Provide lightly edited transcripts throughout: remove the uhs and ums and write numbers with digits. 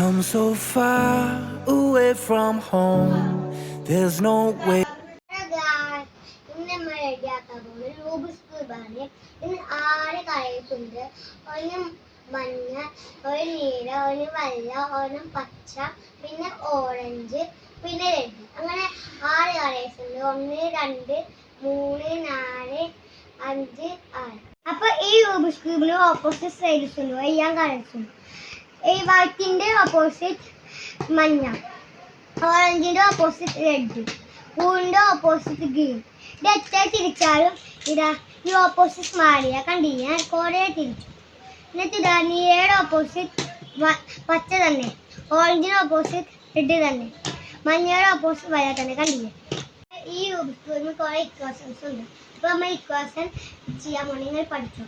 come so far away from home. There's no way. ഇന്ന് നമ്മൾ റെഡിയാക്കാൻ പോകുന്നത് റൂബിക്സ് ക്യൂബാണ്. ഇന്ന് 6 കളേഴ്സ് ഉണ്ട്. ഒന്ന് മഞ്ഞ, ഒരു നീല, ഒരു വെള്ള, ഒരു പച്ച, പിന്നെ ഓറഞ്ച്, പിന്നെ റെഡ്. അങ്ങനെ 6 കളേഴ്സ് ഉണ്ട്. 1 2 3 4 5 6. അപ്പൊ ഈ റൂബിക്സ് ക്യൂബിന് ഓപ്പോസിറ്റ് സൈഡ്സ് ഉണ്ട്, എല്ലാം കളേഴ്സ് ഉണ്ട്. ഈ വൈറ്റിന്റെ ഓപ്പോസിറ്റ് മഞ്ഞ, ഓറഞ്ചിന്റെ ഓപ്പോസിറ്റ് റെഡ്, പൂവിന്റെ ഓപ്പോസിറ്റ് ഗ്രീൻ. ഇത് എത്ര തിരിച്ചാലും ഇതാ ഈ ഓപ്പോസിറ്റ് മാറിയ കണ്ടില്ല, ഞാൻ കുറേ തിരിച്ചു. എന്നിട്ട് ഇതാ നീലയുടെ ഓപ്പോസിറ്റ് പച്ച തന്നെ, ഓറഞ്ചിന്റെ ഓപ്പോസിറ്റ് റെഡ് തന്നെ, മഞ്ഞയുടെ ഓപ്പോസിറ്റ് വെള്ള തന്നെ, കണ്ടില്ലേ? ഈ റൂബിക്സ് കുറേ ഇക്വേഷൻസ് ഉണ്ട്. അപ്പോൾ നമ്മൾ ഇക്വേഷൻ ചെയ്യാൻ പോകണം. നിങ്ങൾ പഠിച്ചോ.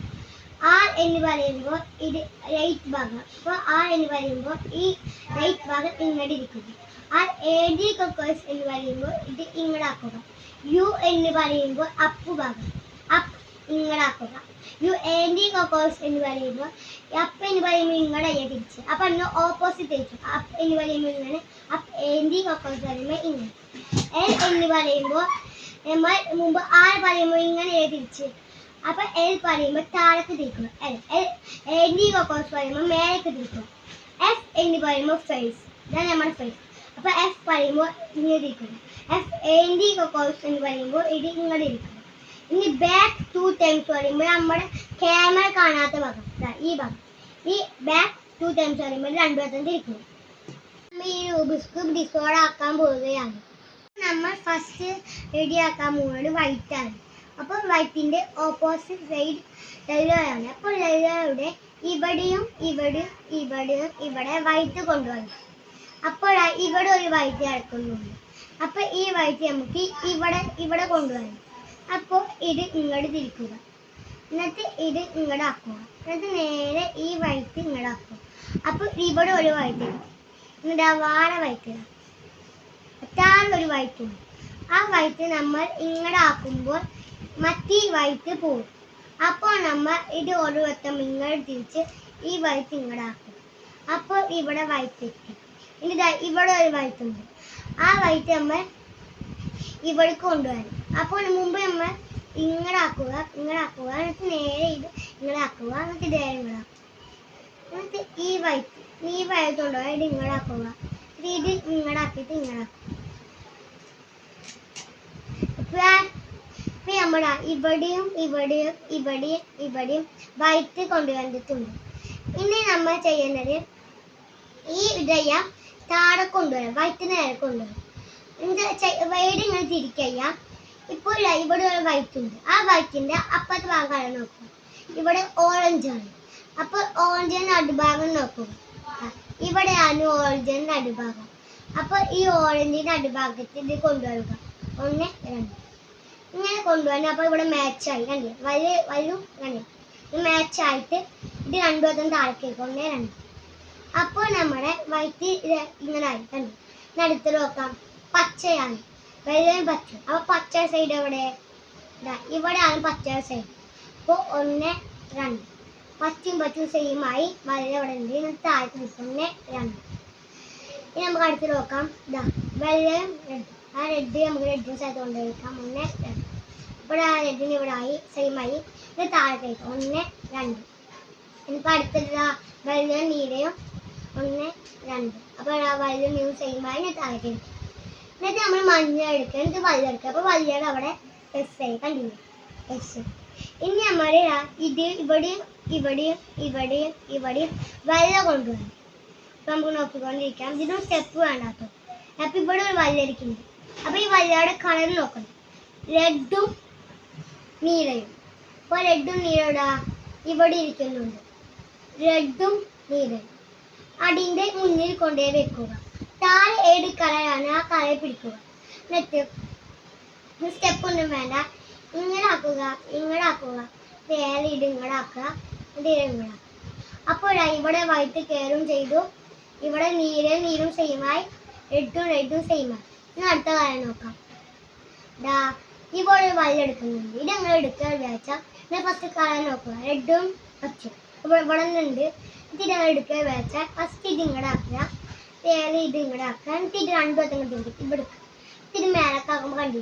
ആർ എന്ന് പറയുമ്പോൾ ഇത് റൈറ്റ് ഭാഗം. അപ്പോൾ ആർ എന്ന് പറയുമ്പോൾ ഈ റൈറ്റ് ഭാഗം ഇങ്ങോട്ട് ഇരിക്കുക. ആർ എ ഡി കൊക്കേഴ്സ് എന്ന് പറയുമ്പോൾ ഇത് ഇങ്ങോട്ടാക്കുക. യു എന്ന് പറയുമ്പോൾ അപ്പ് ഭാഗം, അപ്പ് ഇങ്ങോട്ടാക്കുക. യു എ ഡി കൊക്കേഴ്സ് എന്ന് പറയുമ്പോൾ അപ്പ് എന്ന് പറയുമ്പോൾ ഇങ്ങോട്ട് തിരിച്ച്. അപ്പം അന്ന് ഓപ്പോസിറ്റ് ആയിരിക്കും. അപ്പ് എന്ന് പറയുമ്പോൾ ഇങ്ങനെ, അപ്പ് എ ഡി കൊക്കേഴ്സ് പറയുമ്പോൾ ഇങ്ങനെ. എൽ എന്ന് പറയുമ്പോൾ നമ്മൾ മുമ്പ് ആർ പറയുമ്പോൾ ഇങ്ങനെ തിരിച്ച്. അപ്പൊ എൽ പറയുമ്പോൾ താഴേക്ക് തിരിക്കുക. എൽ ഡി കൊക്കേഴ്സ് പറയുമ്പോൾ മേലേക്ക് തിരിക്കുക. എഫ് എന്ന് പറയുമ്പോൾ ഫേസ്, ഇതാണ് നമ്മുടെ ഫേസ്. അപ്പൊ എഫ് പറയുമ്പോൾ ഇങ്ങനെ ഇരിക്കുക. എഫ് എ ഡി കൊക്കേഴ്സ് എന്ന് പറയുമ്പോൾ ഇത് ഇങ്ങനെ ഇരിക്കുക. ഇനി ബാക്ക് 2 ടൈംസ് പറയുമ്പോൾ നമ്മുടെ ക്യാമറ കാണാത്ത ഭാഗം, ഈ ഭാഗം. ഈ ബാക്ക് 2 ടൈംസ് പറയുമ്പോൾ 2 വട്ടം തിരിക്കുക. നമ്മൾ ഈ റൂബിക്സ് ക്യൂബ് ഡിസോർഡർ ആക്കാൻ പോവുകയാണ്. നമ്മൾ ഫസ്റ്റ് റെഡിയാക്കാൻ പോകുന്നത് വൈറ്റ് ആണ്. അപ്പോൾ വൈറ്റിന്റെ ഓപ്പോസിറ്റ് സൈഡ് യെല്ലോ ആണ്. അപ്പോൾ യെല്ലോയുടെ ഇവിടെയും ഇവിടെയും ഇവിടെയും ഇവിടെ വൈറ്റ് കൊണ്ടുവന്നു. അപ്പോൾ ഇവിടെ ഒരു വൈറ്റ് കിടക്കുന്നുണ്ട്. അപ്പോൾ ഈ വൈറ്റ് നമുക്ക് ഇവിടെ കൊണ്ടുവന്നു. അപ്പോൾ ഇത് ഇങ്ങോട്ട് തിരിക്കുക. എന്നിട്ട് ഇത് ഇങ്ങോട്ട് ആക്കുക. എന്നിട്ട് നേരെ ഈ വൈറ്റ് ഇങ്ങോട്ട് ആക്കുക. അപ്പോൾ ഇവിടെ ഒരു വൈറ്റ് കിട്ടും. എന്നിട്ട് വാഴ വൈറ്റ് ഒരു വൈറ്റ് ഉണ്ട്. ആ വൈറ്റ് നമ്മൾ ഇങ്ങോട്ട് ആക്കുമ്പോൾ മറ്റേ വൈറ്റ് പോകും. അപ്പോൾ നമ്മൾ ഇത് ഒരു വട്ടം ഇങ്ങോട്ട് തിരിച്ച് ഈ വൈറ്റ് ഇങ്ങോട്ട് ആക്കും. അപ്പോൾ ഇവിടെ വൈറ്റ് എത്തി. ഇനി ഇവിടെ ഒരു വൈറ്റ് ഉണ്ട്. ആ വൈറ്റ് നമ്മൾ ഇവിടെ കൊണ്ടുവരും. അപ്പോൾ മുമ്പ് നമ്മൾ ഇങ്ങോട്ട് ആക്കുക, എന്നിട്ട് നേരെ ഇത് ഇങ്ങോട്ട് ആക്കുക, എന്നിട്ട് ഇതേ ഇങ്ങോട്ട് ആക്കുക. എന്നിട്ട് ഈ വൈറ്റ് കൊണ്ടുപോകാൻ ഇത് ഇങ്ങോട്ട് ആക്കുക. ഇത് ഇങ്ങോട്ട് ആക്കിയിട്ട് ഇങ്ങോട്ട് ആക്കുക. ഇപ്പൊ നമ്മൾ ഇവിടെയും ഇവിടെയും ഇവിടെയും ഇവിടെയും വൈറ്റ് കൊണ്ടുവന്നിട്ടുണ്ട്. ഇനി നമ്മൾ ചെയ്യുന്നത് ഈ ഇടയ താഴെ കൊണ്ടുവരാം, വൈറ്റ് നേരെ കൊണ്ടുവരാം. വൈഡ് ഇങ്ങനെ തിരിക്കുക. ഇപ്പോൾ ഇവിടെ ഒരു വൈറ്റ് ഉണ്ട്. ആ വൈറ്റിന്റെ അപ്പുറത്തെ ഭാഗം നോക്കുക. ഇവിടെ ഓറഞ്ച് ആണ്. അപ്പോൾ ഓറഞ്ചിന്റെ നടുഭാഗം നോക്കുക. ഇവിടെയാണ് ഓറഞ്ചിന്റെ നടുഭാഗം. അപ്പോൾ ഈ ഓറഞ്ചിന്റെ നടുഭാഗത്ത് ഇത് കൊണ്ടുവരിക. 1 2 ഇങ്ങനെ കൊണ്ടുവന്നു. അപ്പോൾ ഇവിടെ മാച്ചായി, കണ്ടേ? വരും കണ്ടേ? ഇത് മാച്ചായിട്ട് ഇത് 2 വട്ടം താഴേക്ക് 1 2. അപ്പോൾ നമ്മുടെ വൈറ്റ് ഇങ്ങനെ ആയി, കണ്ടേ? അടുത്ത് നോക്കാം, പച്ചയാണ്, വെള്ളയും പച്ച. അപ്പോൾ പച്ച സൈഡ് എവിടെ? ഇവിടെയാണ് പച്ച സൈഡ്. അപ്പോൾ 1 2 പച്ചും സെയിമായി. വെള്ളം ഇവിടെ ഉണ്ട്, താഴത്ത് 1 2. ഇനി നമുക്ക് അടുത്ത് നോക്കാം. വെള്ളയും റെഡ്. ആ റെഡ് നമുക്ക് റെഡിന് സ്ഥലത്ത് കൊണ്ടുപോയിക്കാം. 1 2. ഇവിടെ ആ റെഡിന് ഇവിടെ ആയി, സെയിമായി. ഇത് താഴെ കഴിക്കാം. 1 2. ഇനിയിപ്പോൾ അടുത്തത് വെള്ളയും നീലയും 1 2. അപ്പോൾ ആ വെള്ളയും നീലും സെയിമായി, ഞാൻ താഴെ കഴിക്കും. എന്നിട്ട് നമ്മൾ മഞ്ഞ എടുക്കുക, എന്നിട്ട് വെള്ളം എടുക്കുക. അപ്പോൾ വെള്ളയുടെ അവിടെ എസ് ആയി, കണ്ടില്ലേ? എസ്. ഇനി നമ്മൾ ഇത് ഇവിടെയും ഇവിടെയും ഇവിടെയും ഇവിടെയും വെള്ളം കൊണ്ടുവരണം. അപ്പോൾ നമുക്ക് നോക്കിക്കൊണ്ടിരിക്കാം. ഇതിനൊരു സ്റ്റെപ്പ് വേണ്ടാട്ടോ. അപ്പോൾ ഇവിടെ ഒരു വെള്ളം ഇരിക്കുന്നുണ്ട്. അപ്പോൾ ഈ വെള്ളയുടെ കളർ നോക്കണം, റെഡും നീലയും. അപ്പോൾ റെഡും നീലയുടെ ഇവിടെ ഇരിക്കുന്നുണ്ട്, റെഡും നീലയും. അതിൻ്റെ മുന്നിൽ കൊണ്ടുപോയി വെക്കുക. താഴെ ഏത് കളറാണ് ആ കളർ പിടിക്കുക. എന്നിട്ട് സ്റ്റെപ്പ് ഒന്നും വേണ്ട, ഇങ്ങനെ ആക്കുക. നേരെ ഇത് ഇങ്ങോട്ട് ആക്കുക, ഇത് ഇങ്ങോട്ട്. അപ്പോൾ ഇവിടെ വൈറ്റ് കയറും ചെയ്തു. ഇവിടെ നീലും സെയിമായി, റെഡും സെയിമായി. ഇനി അടുത്ത കാര്യം നോക്കാം. ഇവിടെ വെള്ളം എടുക്കുന്നുണ്ട്. ഇത് എങ്ങനെ എടുക്കുക വിചാരിച്ചാൽ ഫസ്റ്റ് കളർ നോക്കുക, റെഡും പച്ചും. ഇവിടെ നിന്നുണ്ട്. ഇത് ഞങ്ങൾ എടുക്കുക വിചാരിച്ചാൽ ഫസ്റ്റ് ഇത് ഇങ്ങോട്ട് ആക്കുക, ഇത് ഇവിടെ ആക്കാം. എന്നിട്ട് ഇത് രണ്ടും ഇങ്ങോട്ട് ഇവിടെ ഇത്തിരി മേലക്കാക്കുമ്പോൾ കണ്ടി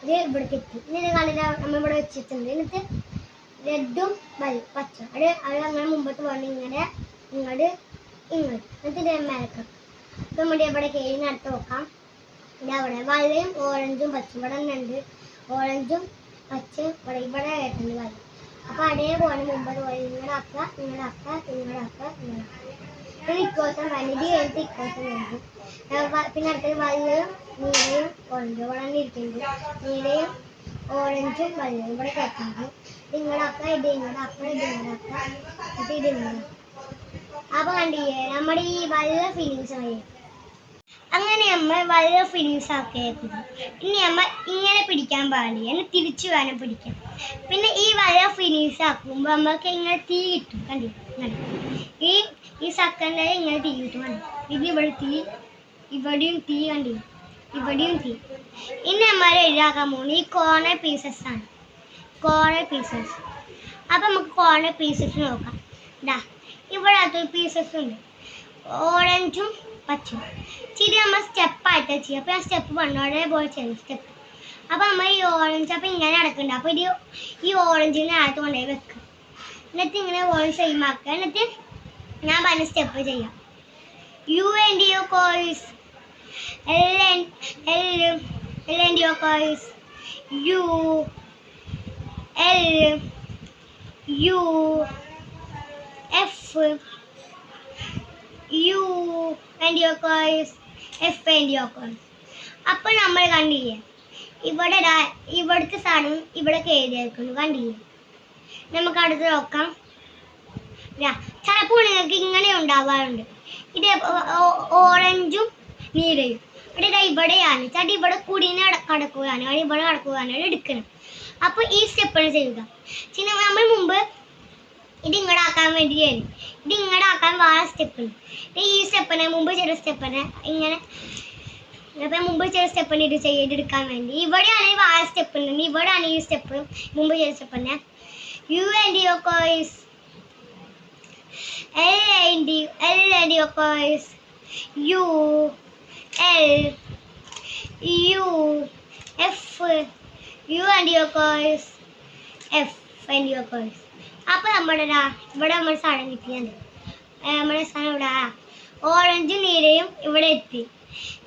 ഇത് ഇവിടേക്ക് എത്തി. ഇങ്ങനെ കളിയിൽ നമ്മൾ ഇവിടെ വെച്ചിട്ടുണ്ട്. എന്നിട്ട് റെഡും പച്ച അത് അങ്ങനെ മുമ്പത്ത് പറഞ്ഞ് ഇങ്ങനെ ഇങ്ങോട്ട് എന്നിട്ട് ഇത് മേലക്കാക്കാം. ഇപ്പം നമ്മുടെ ഇവിടെ കേഴിന് അടുത്ത് നോക്കാം. അവിടെ വെള്ളയും ഓറഞ്ചും പച്ചും ഇവിടെ തന്നെ ഉണ്ട്. ഓറഞ്ചും പച്ചയും ഇവിടെ കേട്ടുണ്ട് വെള്ളം. അപ്പോൾ അതേപോലെ മുമ്പത് പോലെ ഇങ്ങടാക്കുക പിന്നെ ഇക്കോസം വലുത് കഴിഞ്ഞിട്ട് ഇക്കോസം കഴിഞ്ഞു. പിന്നെ അടുത്തത് വെള്ളയും നീലയും ഓറഞ്ചും ഇവിടെ തന്നെ ഇരിക്കുന്നുണ്ട്. നീലയും ഓറഞ്ചും വെള്ളയും ഇവിടെ കേൾക്കുന്നുണ്ട്. ഇങ്ങടാക്കുക ഇത് ഇങ്ങടാക്കുക എന്നിട്ട് ഇത് ഇങ്ങടാക്കുക. അപ്പോൾ കണ്ടില്ലേ നമ്മുടെ ഈ വെള്ള ഫിനിഷ് ആയി. അങ്ങനെ നമ്മൾ വളരെ ഫിനിഷ് ആക്കിയേക്കുന്നു. ഇനി നമ്മൾ ഇങ്ങനെ പിടിക്കാൻ പാടില്ല, എന്നെ തിരിച്ചു വേണം പിടിക്കാൻ. പിന്നെ ഈ വര ഫിനിഷ് ആക്കുമ്പോൾ നമ്മൾക്ക് ഇങ്ങനെ തീ കിട്ടും. കണ്ടില്ലേ ഈ സെക്കൻഡിൽ ഇങ്ങനെ തീ കിട്ടും. ഇത് ഇവിടെ തീ, ഇവിടെയും തീ, കണ്ടില്ല ഇവിടെയും തീ. ഇനി നമ്മൾ എഴുതാക്കാൻ പോകുന്നത് ഈ കോർണർ പീസസ് ആണ്. Corner pieces. അപ്പം നമുക്ക് കോർണർ പീസസ് നോക്കാം. ഇതാ ഇവിടെ അതൊരു പീസസ് ഉണ്ട്, ഓറഞ്ചും പച്ചും. ചിരി നമ്മൾ സ്റ്റെപ്പായിട്ടാണ് ചെയ്യുക. അപ്പോൾ ഞാൻ സ്റ്റെപ്പ് പറഞ്ഞു അതേപോലെ ചെയ്യുന്നു സ്റ്റെപ്പ്. അപ്പോൾ നമ്മൾ ഈ ഓറഞ്ച് അപ്പോൾ ഇങ്ങനെ നടക്കുന്നുണ്ട്. അപ്പോൾ ഈ ഓറഞ്ചിനെ അകത്ത് കൊണ്ടുപോയി വെക്കുക. എന്നിട്ട് ഇങ്ങനെ ഓറഞ്ച് സെയിം ആക്കുക. എന്നിട്ട് ഞാൻ പറഞ്ഞ സ്റ്റെപ്പ് ചെയ്യാം. U and your course, L and your course, U L U F U and your course, F and your course. അപ്പോൾ നമ്മൾ കണ്ടില്ലേ ഇവിടുത്തെ സാധനം ഇവിടെ എഴുതിയേക്കുന്നു. കണ്ടില്ലേ? നമുക്ക് അടുത്ത് നോക്കാം. ചിലപ്പോൾ നിങ്ങൾക്ക് ഇങ്ങനെ ഉണ്ടാവാറുണ്ട്. ഇത് ഓറഞ്ചും നീലയും ഇവിടെ ഇവിടെയാണ് ചട്ടി ഇവിടെ കുടീനെ കടക്കുകയാണ്, ഇവിടെ കടക്കുകയാണ് എടുക്കണം. അപ്പോൾ ഈ സ്റ്റെപ്പാണ് ചെയ്യുക. നമ്മൾ മുമ്പ് ഇത് ഇങ്ങടാക്കാൻ വേണ്ടിയാണ്. ഇത് ഇങ്ങടാക്കാൻ വേറെ സ്റ്റെപ്പുണ്ട്. ഈ സ്റ്റെപ്പിനെ മുമ്പ് ചെറിയ സ്റ്റെപ്പിനെ ഇങ്ങനെ മുമ്പ് ചെറിയ സ്റ്റെപ്പിന് ഇത് ചെയ്തെടുക്കാൻ വേണ്ടി ഇവിടെയാണ് ഈ വേറെ സ്റ്റെപ്പ് ഉണ്ട്. ഇവിടെയാണ് ഈ സ്റ്റെപ്പ് മുമ്പ് ചെറിയ സ്റ്റെപ്പിനെ. U and your course, L and your course, U L U F U and your course, F and your course. അപ്പോൾ ഇവിടെ നമ്മൾ സാധനം കിട്ടിയാണ്. നമ്മുടെ സാധനം ഇവിടെ ഓറഞ്ചും നീലയും ഇവിടെ എത്തി.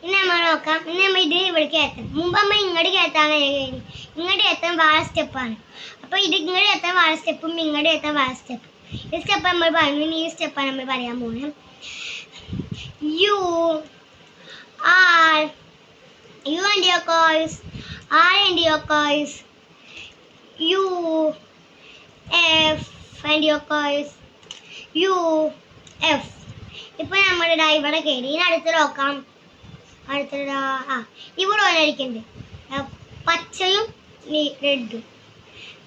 ഇനി നമ്മൾ നോക്കാം. ഇനി നമ്മൾ ഇത് ഇവിടേക്ക് എത്തണം. മുമ്പ് നമ്മൾ ഇങ്ങോട്ട് കയറ്റാൻ കഴിഞ്ഞു. ഇങ്ങോട്ട് എത്താൻ വേറെ സ്റ്റെപ്പാണ്. അപ്പോൾ ഇത് ഇങ്ങോട്ട് എത്താൻ വേറെ സ്റ്റെപ്പും ഇങ്ങോട്ട് എത്താൻ വേറെ സ്റ്റെപ്പും. ഈ സ്റ്റെപ്പ് നമ്മൾ പറഞ്ഞു. ഈ സ്റ്റെപ്പാണ് നമ്മൾ പറയാൻ പോകുന്നത്. U and your course, R and your course, U F and your course, U F. ഇപ്പോൾ നമ്മളുടെ ഇവിടെ കയറി. ഇനി അടുത്ത് നോക്കാം. അടുത്തത് ഇവിടെ വന്നിരിക്കുന്നുണ്ട് പച്ചയും റെഡും.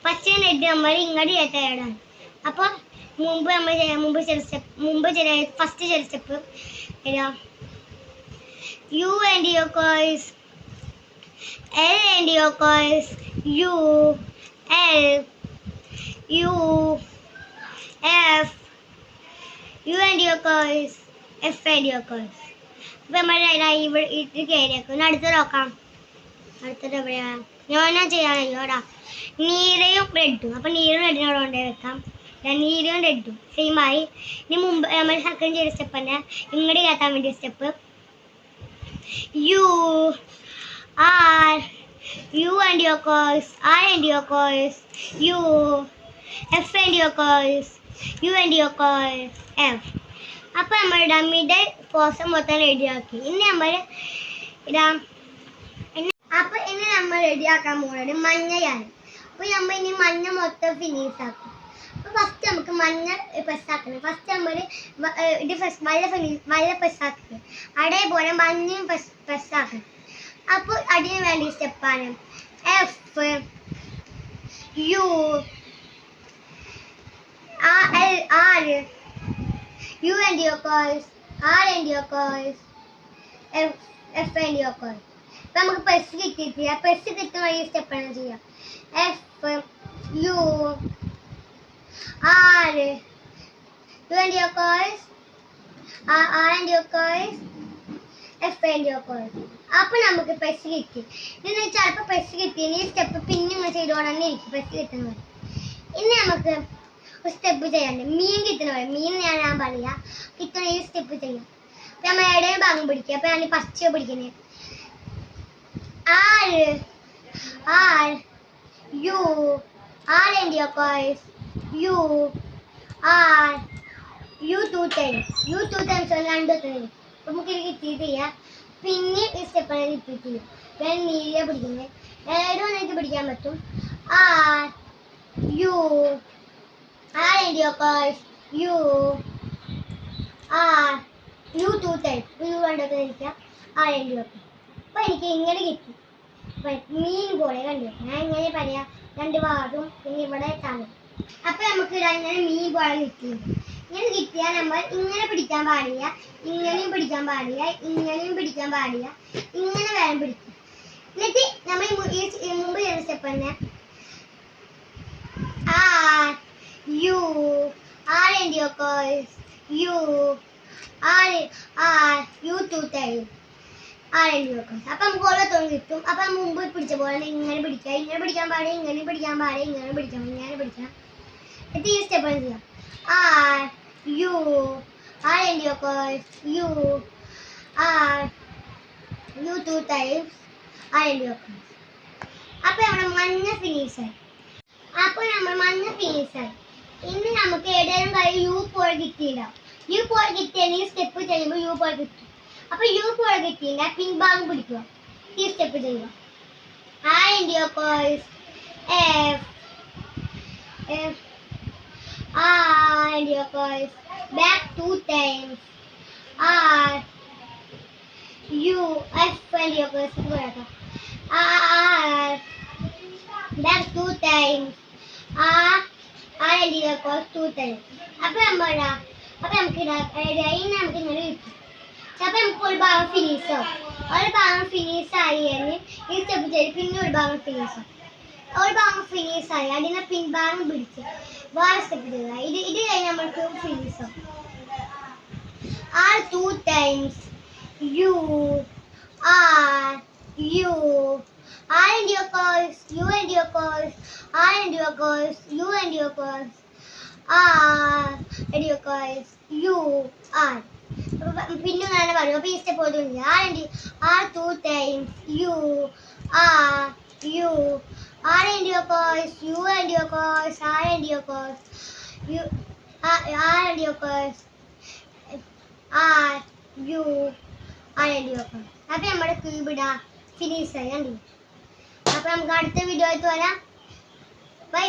പച്ചയും റെഡ് നമ്മൾ ഇങ്ങോട്ട് കയറ്റാനാണ്. അപ്പോൾ ഫസ്റ്റ് ചെറിയ step U and your course, L and your course, U L U F U and your course, F and your course. ഇപ്പം നമ്മൾ ഇവിടെ ഇത് കയറിയേക്കും. അടുത്ത് നോക്കാം. അടുത്തത് എവിടെയാണ് ഞാനാ ചെയ്യാനല്ലോടാ. നീലയും റെഡും. അപ്പം നീലയും റെഡിനോട് കൊണ്ടേ വെക്കാം. നീലയും റെഡും സെയിമായി. ഇനി മുമ്പ് നമ്മൾ സെക്കൻഡ് ചെയ്ത സ്റ്റെപ്പ് തന്നെ ഇങ്ങോട്ട് കയറ്റാൻ വേണ്ടിയ step U R U and your course, R and your course, U F and your course, U and your course, F. അപ്പോൾ നമ്മളുടെ മിഡിൽ പോർഷൻ മൊത്തം റെഡിയാക്കി. ഇനി നമ്മൾ നമ്മൾ റെഡിയാക്കാൻ പോകുന്നത് മഞ്ഞയാണ്. അപ്പോൾ നമ്മൾ ഇനി മഞ്ഞ മൊത്തം ഫിനിഷ് ആക്കും. അപ്പോൾ ഫസ്റ്റ് നമുക്ക് മഞ്ഞ പ്രസ്സാക്കണം. ഫസ്റ്റ് നമ്മൾ ഇത് വല്ല പ്രസ്സാക്കുക. അതേപോലെ മഞ്ഞയും പ്രസ്സാക്കണം. അപ്പോൾ അതിന് വേണ്ടി സ്റ്റെപ്പാണ് F U R U and your course, R and your course, F and your course. അപ്പം നമുക്ക് പെസ് കിട്ടിയിട്ടില്ല. പെസ് കിട്ടുന്ന ഈ സ്റ്റെപ്പാണ് ചെയ്യാം. F U R U and your course, R and your course, F and course. അപ്പൊ നമുക്ക് pes കിട്ടി. ഇനി ചിലപ്പോൾ പെസ് കിട്ടി ഈ സ്റ്റെപ്പ് പിന്നെ ഇങ്ങനെ ചെയ്തുകൊണ്ടന്നെ ഇരിക്കും പെസ് കിട്ടുന്നത്. ഇനി നമുക്ക് ഒരു സ്റ്റെപ്പ് ചെയ്യാണ്ട് മീൻ കിട്ടുന്ന പോലെ മീൻ ഞാൻ പറയാ കിട്ടുന്ന ഈ സ്റ്റെപ്പ് ചെയ്യാം. അപ്പൊ നമ്മൾ ഇടയിൽ ഭാഗം പിടിക്കുക. അപ്പൊ ഞാൻ പച്ച പിടിക്കുന്നത് R R U R and your course U R U two times രണ്ട് തരും. നമുക്ക് ഇത് റിപ്പീറ്റ് ചെയ്യാം. പിന്നെ ഈ സ്റ്റെപ്പാണ് റിപ്പീറ്റ് ചെയ്യും. ഞാൻ നീല പിടിക്കുന്നത് ഏതും എനിക്ക് പിടിക്കാൻ പറ്റും. R U R and your course U R U two times U കണ്ടൊക്കെ ഇരിക്കാം ആർ ആൻഡ് യുവർ. അപ്പൊ എനിക്ക് ഇങ്ങനെ കിട്ടി. മീൻ പോലെ കണ്ടു. ഞാൻ ഇങ്ങനെ പറയാം രണ്ട് ഭാഗത്തും പിന്നെ ഇവിടെ കാണും. അപ്പൊ നമുക്ക് ഇങ്ങനെ മീൻ പോലെ കിട്ടി. ഇങ്ങനെ കിട്ടിയാൽ നമ്മൾ ഇങ്ങനെ പിടിക്കാൻ പാടില്ല, ഇങ്ങനെയും പിടിക്കാൻ പാടില്ല, ഇങ്ങനെയും പിടിക്കാൻ പാടില്ല, ഇങ്ങനെ വേണം പിടിക്കും. എന്നിട്ട് നമ്മൾ ഈ മുമ്പ് ചെയ്യുന്ന സ്റ്റെപ്പ് തന്നെ R U R and your course U R U two time R and your course. അപ്പൊ നമുക്ക് ഓരോത്തോളം കിട്ടും. അപ്പൊ മുമ്പ് പിടിച്ച പോലെ ഇങ്ങനെ പിടിക്കുക, ഇങ്ങനെ പിടിക്കാൻ പാടില്ല, ഇങ്ങനെ പിടിക്കാൻ പാടില്ല, ഇങ്ങനെ പിടിക്കാം, ഇങ്ങനെ പിടിക്കാം. എന്നിട്ട് ഈ സ്റ്റെപ്പ് ചെയ്യാം. R U R and your course U R U two times R and your course. അപ്പൊ നമ്മുടെ മഞ്ഞ ഫിനിഷായി. ഇനി നമുക്ക് ഏതെങ്കിലും കാര്യം യു പോലെ കിട്ടിയിട്ടുണ്ടാവും. യു പോലെ കിട്ടിയാൽ സ്റ്റെപ്പ് ചെയ്യുമ്പോൾ യു പോലെ കിട്ടും. അപ്പൊ യു പോലെ കിട്ടിയിട്ടുണ്ടെങ്കിൽ പിൻഭാഗം പിടിക്കുക. ഈ സ്റ്റെപ്പ് ചെയ്യുക. R and your course F R and your course back 2 times. R U F and your course R back 2 times. R and your course 2 times. അപ്പൊ നമുക്ക് ഇങ്ങനെ കിട്ടും. അപ്പൊ നമുക്ക് ഒരു ഭാഗം ഫിനിഷ് ആവും. ഒരു ഭാഗം ഫിനിഷ് ആയി ഈ സ്റ്റെപ്പ് ചെയ്ത് പിന്നെ ഒരു ഭാഗം ഫിനിഷ് ആവും. ഒരു ഭാഗം ഫിനിഷ് ആയി അതിനെ പിൻഭാഗം പിടിച്ച് വേറെ സ്റ്റെപ്പ് ചെയ്യുക. ഇത് കഴിഞ്ഞ് നമ്മൾക്ക് ഫിനിഷ് ആവും. R 2 times U R U R and your course U and your course R and your course U and your course R and your course U R. പിന്നെ ഞാൻ പറയും. അപ്പൊ ഈ സ്റ്റെപ്പ് പോലും R 2 times U R U R and your course, U and your course, R and your course, U R and your course, R U R and your course. അപ്പോൾ നമ്മുടെ cube ഇടാ finish ആയി. അപ്പൊ നമുക്ക് അടുത്ത video ആയിട്ട് വരാം. By.